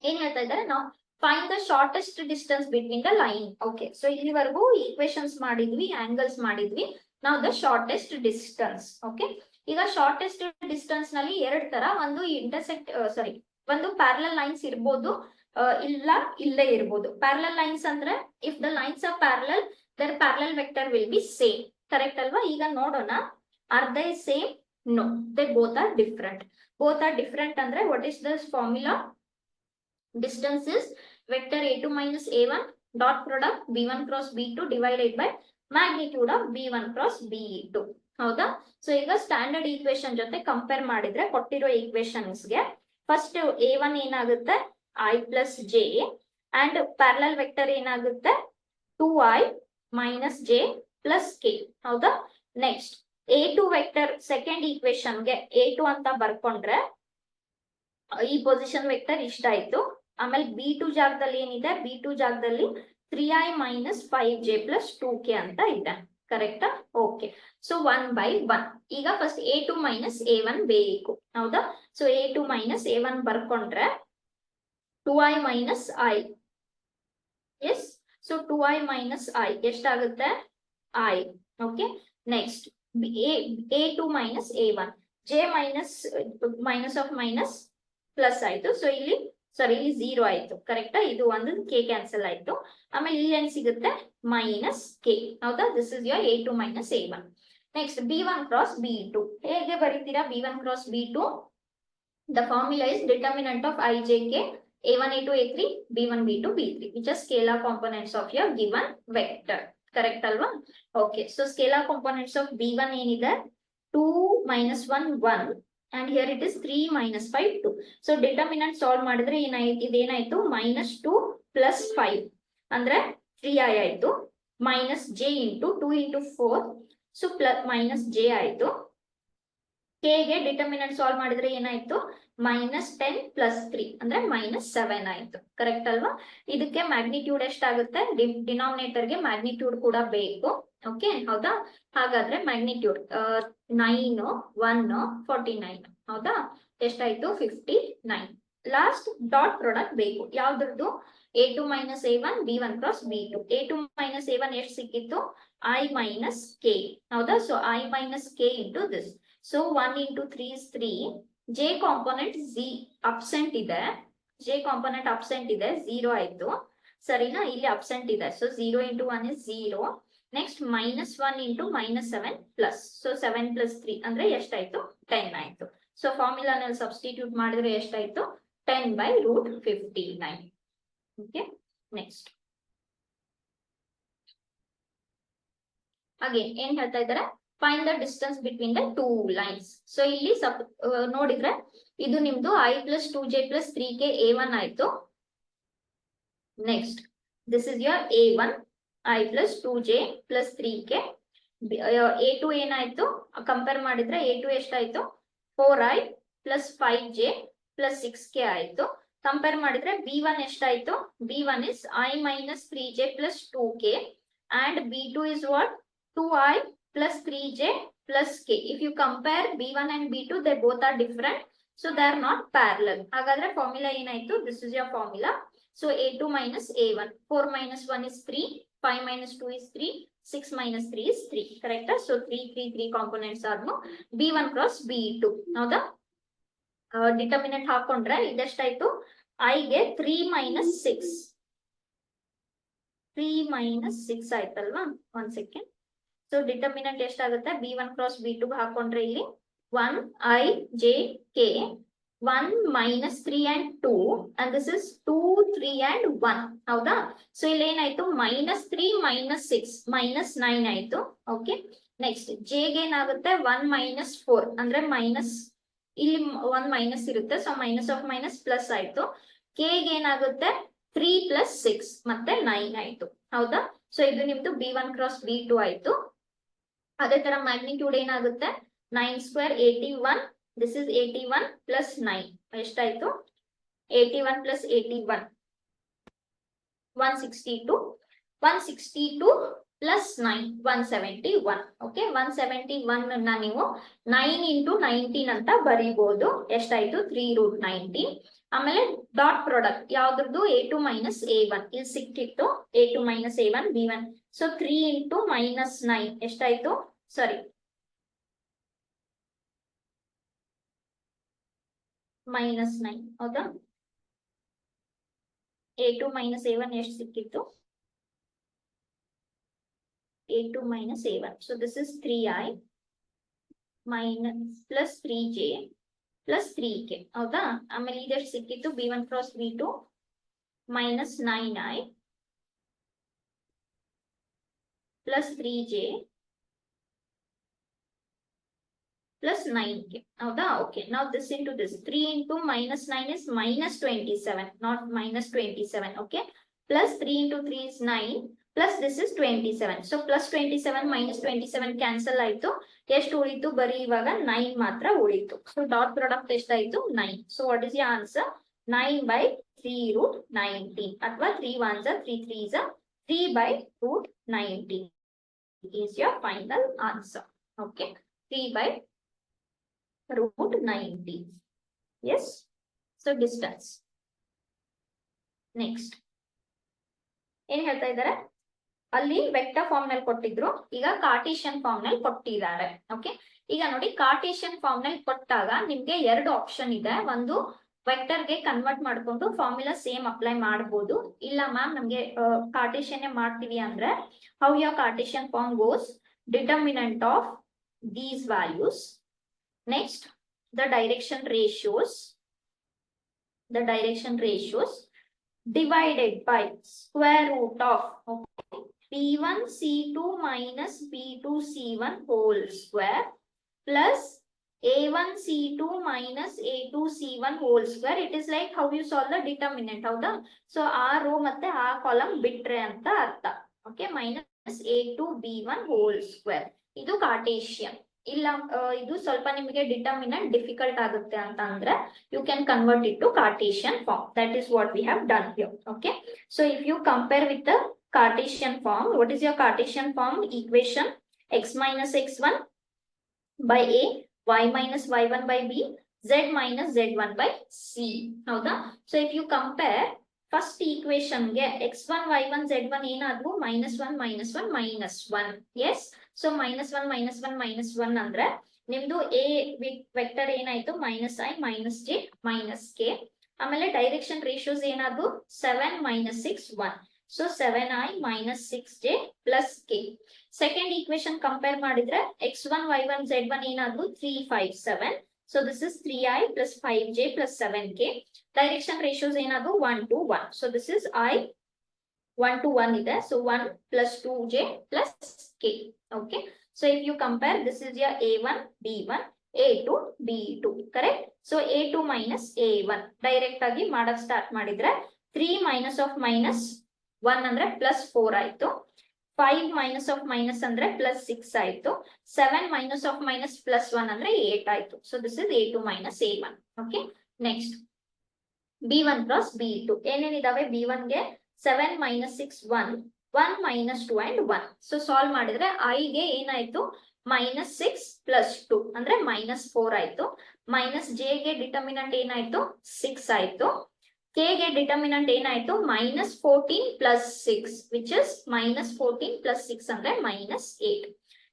ಏನ್ ಹೇಳ್ತಾ ಇದ್ದಾರೆ, ನಾವು find the shortest distance between the line. Okay, so ಇಲ್ಲಿವರೆಗೂ ಈಕ್ವೇಶನ್ಸ್ ಮಾಡಿದ್ವಿ, ಆಂಗಲ್ಸ್ ಮಾಡಿದ್ವಿ. ನಾವು ದ ಶಾರ್ಟೆಸ್ಟ್ ಡಿಸ್ಟೆನ್ಸ್. ಓಕೆ, ಈಗ ಶಾರ್ಟೆಸ್ಟ್ ಡಿಸ್ಟೆನ್ಸ್ ನಲ್ಲಿ ಎರಡ್ ತರ, ಒಂದು ಒಂದು ಪ್ಯಾರಲಲ್ ಲೈನ್ಸ್ ಇರ್ಬೋದು, ಇಲ್ಲ ಇಲ್ಲೇ ಇರ್ಬೋದು. ಪ್ಯಾರಲಲ್ ಲೈನ್ಸ್ ಅಂದ್ರೆ if the lines are parallel their parallel vector will be same, correct ಅಲ್ವಾ. ಈಗ ನೋಡೋಣ, are they same? No, they both are different. Both are different ಅಂದ್ರೆ what is the formula? Distance is vector a2 minus a1 dot product b1 cross b2 divided by magnitude of b1 cross b2. ಹೌದಾ. So ಈಗ standard equation ಜೊತೆ compare ಮಾಡಿದ್ರೆ ಕೊಟ್ಟಿರೋ equations ಗೆ first a1 ಏನಾಗುತ್ತೆ i plus j and parallel vector ಏನಾಗುತ್ತೆ 2i minus j plus k, ಹೌದಾ. Next a2 vector second equation ಗೆ a2 ಅಂತ ಬರ್ಕೊಂಡ್ರೆ ಈ ಪೊಸಿಷನ್ ವೆಕ್ಟರ್ ಇಷ್ಟ ಆಯ್ತು. ಆಮೇಲೆ b2 ಜಾಗದಲ್ಲಿ ಏನಿದೆ, b2 ಜಾಗದಲ್ಲಿ 3i minus 5j plus 2k ಅಂತ ಇದೆ, ಕರೆಕ್ಟಾ. Okay, so 1/1. ಈಗ ಫಸ್ಟ್ a2 minus a1 ಬೇಕು, no. So a2 minus a1 ಬರ್ಕೊಂಡ್ರೆ 2i minus i, yes. So 2i minus i ಎಷ್ಟಾಗುತ್ತೆ i. Okay, next a2 minus a1, j minus of minus plus ಆಯ್ತು. So ಇಲ್ಲಿ ಇಲ್ಲಿ 0 ಆಯ್ತು, ಕರೆಕ್ಟಾ. ಇದು ಒಂದು ಕೆ ಕ್ಯಾನ್ಸಲ್ ಆಯ್ತು. ಆಮೇಲೆ ಇಲ್ಲಿ ಏನ್ ಸಿಗುತ್ತೆ ಮೈನಸ್ ಕೆ, ಹೌದಾ. This is your a2 minus a1. Next b1 cross b2 ಹೇಗೆ ಬರೀತೀರಾ? b1 cross b2, the formula is determinant of i j k a1 a2 a3 b1 b2 b3 which are scalar components of your given vector, correct ಅಲ್ವಾ. Okay, so scalar components of b1 ಏನಿದೆ 2 minus 1 1 and here it is 3 minus 5 2. So determinant solve ಮಾಡಿದ್ರೆ ಇದೇನಾಯ್ತು -2 plus 5 ಅಂದ್ರೆ 3i ಆಯ್ತು, minus j into 2 into 4, so plus minus j ಆಯ್ತು. k ಗೆ determinant solve ಮಾಡಿದ್ರೆ ಏನಾಯ್ತು -10 plus 3 ಅಂದ್ರೆ -7 ಆಯ್ತು, ಕರೆಕ್ಟ್ ಅಲ್ವಾ. ಇದಕ್ಕೆ ಮ್ಯಾಗ್ನಿಟ್ಯೂಡ್ ಎಷ್ಟಾಗುತ್ತೆ, ಡಿನಾಮಿನೇಟರ್ ಗೆ ಮ್ಯಾಗ್ನಿಟ್ಯೂಡ್ ಕೂಡ ಬೇಕು. ಓಕೆ, ಹೌದಾ. ಹಾಗಾದ್ರೆ ಮ್ಯಾಗ್ನಿಟ್ಯೂಡ್ 9 1 49, ಹೌದಾ. ಎಷ್ಟಾಯ್ತು 59. ಲಾಸ್ಟ್ ಡಾಟ್ ಪ್ರಾಡಕ್ಟ್ ಬೇಕು, ಯಾವ್ದ್ರದ್ದು a2 minus a1 b1 cross b2. a2 minus a1 ಎಷ್ಟು ಸಿಕ್ಕಿತ್ತು i minus k, ಹೌದಾ. So i minus k into this. So 1 into 3 is 3. j component z absent ಇದೆ, ಜೆ ಕಾಂಪೊನೆಂಟ್ ಅಬ್ಸೆಂಟ್ ಇದೆ 0 ಆಯ್ತು ಸರಿನಾ, ಇಲ್ಲಿ absent ಇದೆ so 0 into 1 is 0. Next -1 into -7 plus so 7 plus 3 ಅಂದ್ರೆ ಎಷ್ಟಾಯ್ತು 10 ಆಯ್ತು. ಸೊ ಫಾರ್ಮುಲಾನಲ್ಲಿ ಸಬ್ಸ್ಟಿಟ್ಯೂಟ್ ಮಾಡಿದ್ರೆ ಎಷ್ಟಾಯ್ತು 10/√59. ಓಕೆ ನೆಕ್ಸ್ಟ್ ಅಗೇನ್ ಏನ್ ಹೇಳ್ತಾ ಇದ್ದಾರೆ, find the distance between the two lines. So ಇಲ್ಲಿ ನೋಡಿದ್ರೆ ಇದು ನಿಮ್ದು I plus 2j plus 3k A1 ಆಯ್ತು. Next this is your A1 I plus 2j plus 3k. A2 ಏನಾಯ್ತು ಕಂಪೇರ್ ಮಾಡಿದ್ರೆ A2 ಎಷ್ಟಾಯ್ತು 4i plus 5j plus 6k ಆಯ್ತು. Compare ಮಾಡಿದ್ರೆ B1 ಎಷ್ಟಾಯ್ತು, B1 is I minus 3j plus 2k and B2 is what 2i plus 3j plus k. If you compare B1 and B2, they both are different, so they are not parallel. ಹಾಗಾದ್ರೆ formula ಏನಾಯ್ತು, this is your formula. So A2 minus A1, 4 minus 1 is 3, 5 minus 2 is 3, 6 minus 3 is 3. Correct? So 3 components are no B1 cross B2. ಹೌದಾ, determinant ಹಾಕೊಂಡ್ರೆ ಇದೆಷ್ಟಾಯ್ತು, I ಗೆ 3 minus 6 ಆಯ್ತಲ್ವಾ. One second. So determinant ಎಷ್ಟಾಗುತ್ತೆ, B1 cross B2 ಹಾಕೊಂಡ್ರೆ ಇಲ್ಲಿ 1i j k, 1 minus 3 and 2 and this is 2 3 and 1. ಹೌದಾ, so ಇಲ್ಲಿ ಏನಾಯ್ತು -3 -6 -9 ಆಯ್ತು. ಓಕೆ ನೆಕ್ಸ್ಟ್ j ಗೆ ಏನಾಗುತ್ತೆ 1 minus 4 ಅಂದ್ರೆ ಮೈನಸ್, ಇಲ್ಲಿ 1 ಮೈನಸ್ ಇರುತ್ತೆ so minus of minus plus ಆಯ್ತು. k ಗೆ ಏನಾಗುತ್ತೆ 3 plus 6 ಮತ್ತೆ 9 ಆಯ್ತು. ಹೌದಾ, ಸೊ ಇದು ನಿಮ್ದು B1 cross B2 ಆಯ್ತು. ಅದೇ ತರ ಮ್ಯಾಗ್ನಿಟ್ಯೂಡ್ ಏನಾಗುತ್ತೆ 9 square 81, this is 81 plus 9 ಎಷ್ಟಾಯ್ತು 81 plus 81 162 plus 9 171. ಓಕೆ 171 ನ ನೀವು 9 into 19 ಅಂತ ಬರೀಬಹುದು. ಎಷ್ಟಾಯ್ತು 3√19. ಆಮೇಲೆ dot product ಯಾವ್ದ್ರದ್ದು A2 minus A1 ಇಲ್ಲಿ ಸಿಕ್ಕಿತ್ತು, A2 minus A1 B1. So 3 into -9 ಎಷ್ಟಾಯ್ತು, ಸಾರಿ -9. ಹೌದಾ, A2 minus A1 ಎಷ್ಟು ಸಿಕ್ಕಿತ್ತು, A2 minus A1. So this is 3i minus plus 3j plus 3k. ಹೌದಾ, ಆಮೇಲೆ ಇದೆಷ್ಟು ಸಿಕ್ಕಿತ್ತು B1 cross B2 minus 9i plus 3j plus 9k. ಹೌದಾ, okay. Now this into this 3 into -9 is -27, not -27. Okay, plus 3 into 3 is 9 plus this is 27. So plus 27 minus 27 cancel ಆಯ್ತು. ಎಷ್ಟು ಉಳಿತು, ಬರೀ ಇವಾಗ 9 ಮಾತ್ರ ಉಳಿತು. ಸೊ ಡಾಟ್ ಪ್ರಾಡಕ್ಟ್ ಎಷ್ಟಾಯ್ತು 9. So what is ಯ ಆನ್ಸರ್ 9/3√19 ಅಥವಾ 3 1s 3 3s 3/√19 is your final answer. Okay, 3/√19. Yes, so distance. Next ಏನ್ ಹೇಳ್ತಾ ಇದ್ದಾರೆ, ಅಲ್ಲಿ ವೆಕ್ಟರ್ ಫಾರ್ಮ್ ನಲ್ಲಿ ಕೊಟ್ಟಿದ್ರು, ಈಗ ಕಾರ್ಟೇಶಿಯನ್ ಫಾರ್ಮ್ ನಲ್ಲಿ ಕೊಟ್ಟಿದ್ದಾರೆ. ಓಕೆ, ಈಗ ನೋಡಿ ಕಾರ್ಟೇಶಿಯನ್ ಫಾರ್ಮ್ ನಲ್ಲಿ ಕೊಟ್ಟಾಗ ನಿಮ್ಗೆ 2 ಆಪ್ಷನ್ ಇದೆ. ಒಂದು ವೆಕ್ಟರ್ ಗೆ ಕನ್ವರ್ಟ್ ಮಾಡ್ಕೊಂಡು ಫಾರ್ಮುಲಾ ಸೇಮ್ ಅಪ್ಲೈ ಮಾಡಬಹುದು, ಇಲ್ಲ ಮ್ಯಾಮ್ ನಮ್ಗೆ ಕಾರ್ಟೇಶಿಯನ್ ಮಾಡ್ತೀವಿ ಅಂದ್ರೆ how your Cartesian form goes, determinant of these values, next the direction ratios divided by square root of P1 C2 minus P2 C1 whole square plus A1 C2 minus A2 C1 whole square. It is like how you solve the determinant. ಹೌದಾ, so ಆ row ಮತ್ತೆ ಆ column ಬಿಟ್ರೆ ಅಂತ ಅರ್ಥ. Okay, minus A2 B1 whole square ಇದು Cartesian. ಇಲ್ಲ ಇದು ಸ್ವಲ್ಪ ನಿಮಗೆ ಡಿಟರ್ಮಿನೆಂಟ್ ಡಿಫಿಕಲ್ಟ್ ಆಗುತ್ತೆ ಅಂತ ಅಂದ್ರೆ you can convert it to Cartesian form. That is what we have done here. Okay, so if you compare with the Cartesian form, what is your Cartesian form equation, x minus x1 by a, y minus y1 by b, z minus z1 by c. ಹೌದಾ, so if you compare first equation ಗೆ x1 y1 z1 ಏನಾದ್ರು -1 -1 -1. S, so -1 -1 -1 ಅಂದ್ರೆ ನಿಮ್ದು A vector ಏನಾಯ್ತು -i -j -k. ಆಮೇಲೆ direction ratios ಏನಾದ್ರು 7 - 6 1. So 7i - 6j plus k. Second equation compare ಮಾಡಿದ್ರೆ x1 y1 z1 ಏನಾದ್ರು 3 5 7. So this is 3i plus 5j plus 7k. Direction ratios ಏನಾದ್ರು 1 to 1. So this is i 1 to 1 ಇದೆ. So 1 plus 2j plus k. Okay. So if you compare, this is your a1 b1 a2 b2, correct? So a2 minus a1 direct ಆಗಿ ಮಾಡಕ್ start ಮಾಡಿದ್ರೆ 3 minus of minus 1 ಅಂದ್ರೆ plus 4 ಆಯ್ತು. 5 minus of minus ಅಂದ್ರೆ plus 6 ಆಯ್ತು. 7 minus of minus plus 1 ಅಂದ್ರೆ 8 ಆಯ್ತು. So this is a2 minus a1. Okay, next b1 cross b2 ಏನೇನಿದಾವೆ? b1 ಗೆ 7 minus 6 1, 1 minus 2 and 1. So solve ಮಾಡಿದ್ರೆ i ಗೆ ಏನಾಯ್ತು? -6 plus 2 ಅಂದ್ರೆ -4 ಆಯ್ತು. ಮೈನಸ್ j ಗೆ ಡಿಟರ್ಮಿನೆಂಟ್ ಏನಾಯ್ತು? 6 ಆಯ್ತು. k ಗೆ ಡಿಟರ್ಮಿನೆಂಟ್ ಏನಾಯ್ತು? -14 plus 6, which is -14 plus 6 ಅಂದ್ರೆ -8.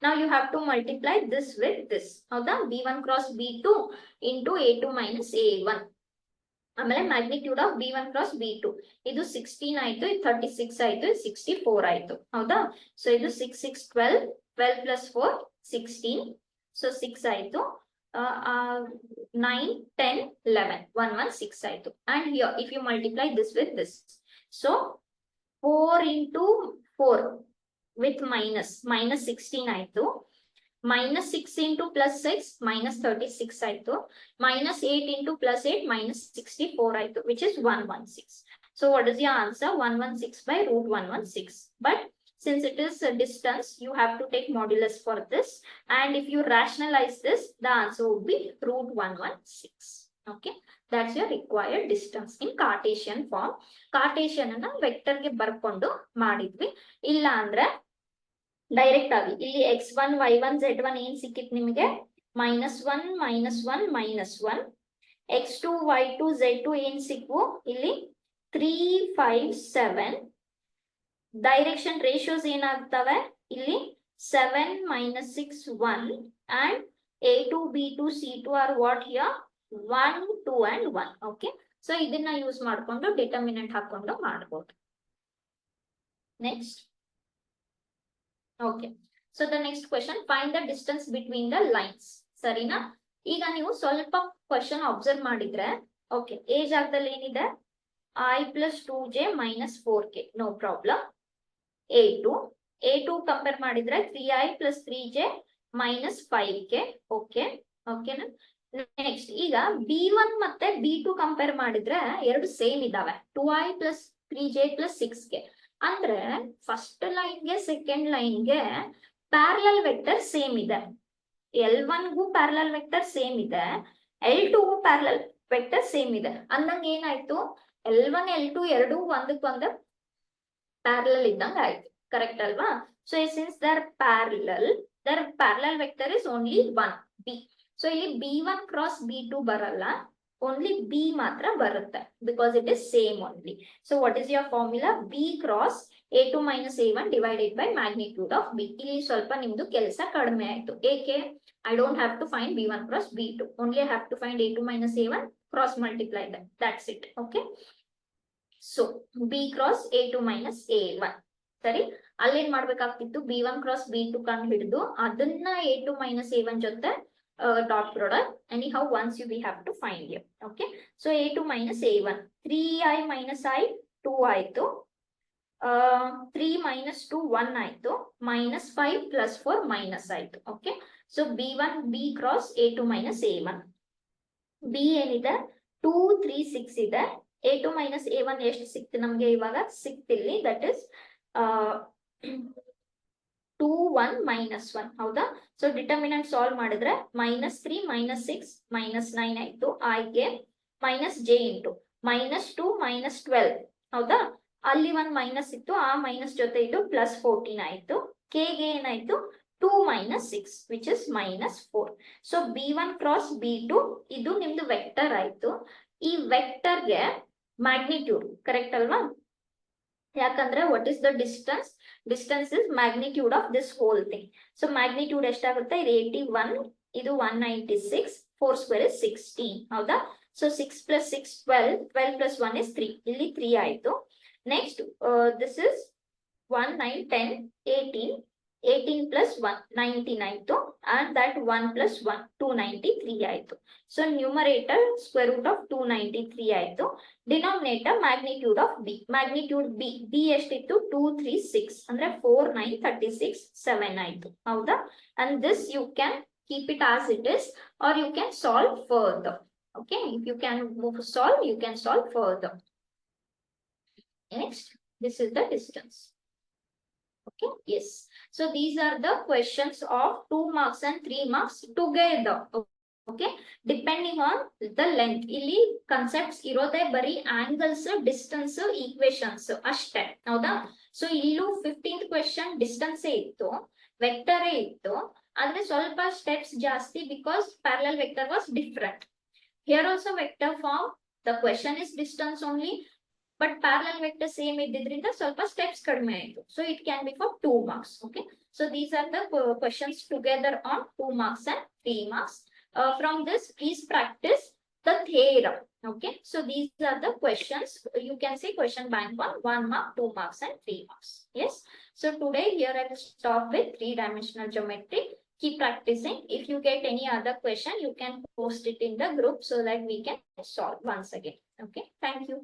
Now you have to multiply this with this. ಹೌದಾ? b1 cross b2 into a2 minus a1. ಆಮೇಲೆ magnitude of b1 cross b2 ಇದು 16 ಆಯ್ತು, ಇದು 36 ಆಯ್ತು, ಇದು 64 ಆಯ್ತು. ಹೌದಾ? ಸೊ ಇದು 6 6 12, 12 plus 4 16. ಸೊ 6 ಆಯ್ತು. 9 10 11 1 1 6 ಆಯ್ತು. And here if you multiply this with this, so 4 into 4 with minus 16 ಆಯ್ತು. -6 into plus 6 -36 ಆಯ್ತು. -8 into plus 8 -64 ಆಯ್ತು, which is 116. So what is your answer? 116 by root 116. But since it is a distance, you have to take modulus for this. And if you rationalize this, the answer would be root 116. Okay, that's your required distance in Cartesian form. Cartesian ಅನ್ನ vector ಗೆ ಬರ್ಕೊಂಡು ಮಾಡಿದ್ವಿ. ಇಲ್ಲ ಅಂದ್ರೆ direct ಆಗಿ ಇಲ್ಲಿ x1 y1 z1 ಏನ್ ಸಿಕ್ಕಿತ್ ನಿಮಗೆ? -1 -1 -1. x2 y2 z2 ಏನ್ ಸಿಕ್ವು? ಇಲ್ಲಿ 3 5 7. ಡೈರೆಕ್ಷನ್ ರೇಷಿಯೋಸ್ ಏನಾಗ್ತವೆ? ಇಲ್ಲಿ 7 - 6 1 and a2 b2 c2 are what here? 1 2 and 1. Okay, so ಇದನ್ನ ಯೂಸ್ ಮಾಡ್ಕೊಂಡು ಡಿಟರ್ಮಿನೆಂಟ್ ಹಾಕೊಂಡು ಮಾಡಬಹುದು. Next, okay, so the next question, find the distance between the lines. ಸರಿನಾ? ಈಗ ನೀವು ಸ್ವಲ್ಪ ಕ್ವಶನ್ ಅಬ್ಸರ್ವ್ ಮಾಡಿದ್ರೆ, ಓಕೆ, ಎ ಜಾಗದಲ್ಲಿ ಏನಿದೆ? i plus 2j minus 4k, no problem. a2 compare ಮಾಡಿದ್ರೆ 3i plus 3j minus 5k. Okay, ಓಕೆನಾ? Next ಈಗ b1 ಮತ್ತೆ b2 ಕಂಪೇರ್ ಮಾಡಿದ್ರೆ ಎರಡು ಸೇಮ್ ಇದಾವೆ, 2i plus 3j plus 6k. ಅಂದ್ರೆ ಫಸ್ಟ್ ಲೈನ್ ಗೆ ಸೆಕೆಂಡ್ ಲೈನ್ ಗೆ ಪ್ಯಾರಲಲ್ ವೆಕ್ಟರ್ ಸೇಮ್ ಇದೆ. L1 ಗೂ ಪ್ಯಾರಲಲ್ ವೆಕ್ಟರ್ ಸೇಮ್ ಇದೆ, L2 ಗೂ ಪ್ಯಾರಲಲ್ ವೆಕ್ಟರ್ ಸೇಮ್ ಇದೆ. ಅಂದಂಗ ಏನಾಯ್ತು? L1 L2 ಎರಡು ಒಂದಕ್ಕೊಂದು ಪ್ಯಾರಲಲ್ ಇದ್ದಂಗ ಆಯ್ತು. ಕರೆಕ್ಟ್ ಅಲ್ವಾ? So since their parallel vector is only 1 b. So ಇಲ್ಲಿ b1 ಕ್ರಾಸ್ b2 ಬರಲ್ಲ, only b ಮಾತ್ರ ಬರುತ್ತೆ, because it is same only. So what is your formula? b cross a2 minus a1 divided by magnitude of b. ಇಲ್ಲಿ ಸ್ವಲ್ಪ ನಿಮ್ದು ಕೆಲಸ ಕಡಿಮೆ ಆಯ್ತು. ಏಕೆ? I don't have to find b1 cross b2, only I have to find a2 minus a1, cross multiply them, that's it. Okay, so b cross a2 minus a1. ಸರಿ, ಅಲ್ಲೇನ್ ಮಾಡ್ಬೇಕಾಗ್ತಿತ್ತು? b1 cross b2 ಕಂಡು ಹಿಡಿದು ಅದನ್ನ a2 minus a1 ಜೊತೆ dot product. Anyhow, once we have to find here. Okay, so a2 minus a1, 3i minus I 2 ಆಯ್ತು, 3 minus 2 1 ಆಯ್ತು, minus 5 plus 4 minus ಆಯ್ತು. Okay, so b1 b cross a2 minus a1. b ಏನಿದೆ? 2 3 6 ಇದೆ. a2 minus a1 ಎಷ್ಟು ಸಿಕ್ತು ನಮ್ಗೆ ಇವಾಗ? ಸಿಕ್ತಿಲ್ಲಿ, that is 2 1 minus 1. ಹೌದಾ? ಸೊ ಡಿಟರ್ಮಿನೆಂಟ್ ಸಾಲ್ವ್ ಮಾಡಿದ್ರೆ -3 -6 -9 ಆಯ್ತು. i ಗೆ -j ಇಂಟು -2 -12. ಹೌದಾ? ಅಲ್ಲಿ ಒಂದು ಮೈನಸ್ ಇತ್ತು, ಆ ಮೈನಸ್ ಜೊತೆ ಇದು +14 ಆಯ್ತು. k ಗೆ ಏನಾಯ್ತು? 2 - 6, which is -4. So b1 cross b2 ಇದು ನಿಮ್ದು ವೆಕ್ಟರ್ ಆಯ್ತು. ಈ ವೆಕ್ಟರ್ ಗೆ ಮ್ಯಾಗ್ನಿಟ್ಯೂಡ್ ಕರೆಕ್ಟ್ ಅಲ್ವಾ? ಯಾಕಂದ್ರೆ what is the distance? Distance is magnitude of this whole thing. So magnitude ಎಷ್ಟಾಗುತ್ತೆ? ಇದು 81, ಇದು 196, 4 square is 16. ಹೌದಾ? So 6 plus 6, 12. 12 plus 1 is 3. Illi 3 ಆಯ್ತು. Next, this is 1, 9, 10, 18. 18 plus 1, 19 ಆಯ್ತು. And that 1 plus 1, 293 ಆಯ್ತು. So numerator square root of 293 ಆಯ್ತು. Denominator magnitude of b. Magnitude b. b ಎಷ್ಟಿತ್ತು? 236. ಅಂದ್ರೆ 4, 9, 36, 7 ಆಯ್ತು. ಹೌದಾ? And this you can keep it as it is or you can solve further. Okay, if you can solve, you can solve further. Next, this is the distance. Okay, yes. So these are the questions of 2 marks and 3 marks together. Okay, depending on the length. ಇಲ್ಲಿ concepts ಇರೋದೇ ಬರೀ angles, distance, equations ಅಷ್ಟೇ. ಹೌದಾ? So ಇಲ್ಲೂ 15th question distance ಇತ್ತು, vector ಇತ್ತು. ಆದ್ರೆ ಸ್ವಲ್ಪ steps ಜಾಸ್ತಿ because parallel vector was different. Here also vector form, the question is distance only, but parallel vector same ಇದ್ದಿದ್ರಿಂದ ಸ್ವಲ್ಪ steps ಕಡಿಮೆ ಆಯ್ತು. So it can be for 2 marks. Okay, so these are the questions together on 2 marks and 3 marks. From this, please practice the theorem. Okay, so these are the questions. You can say question bank on 1 mark, 2 marks and 3 marks. Yes, so today here I will stop with 3-dimensional geometry. Keep practicing. If you get any other question, you can post it in the group so that we can solve once again. Okay, thank you.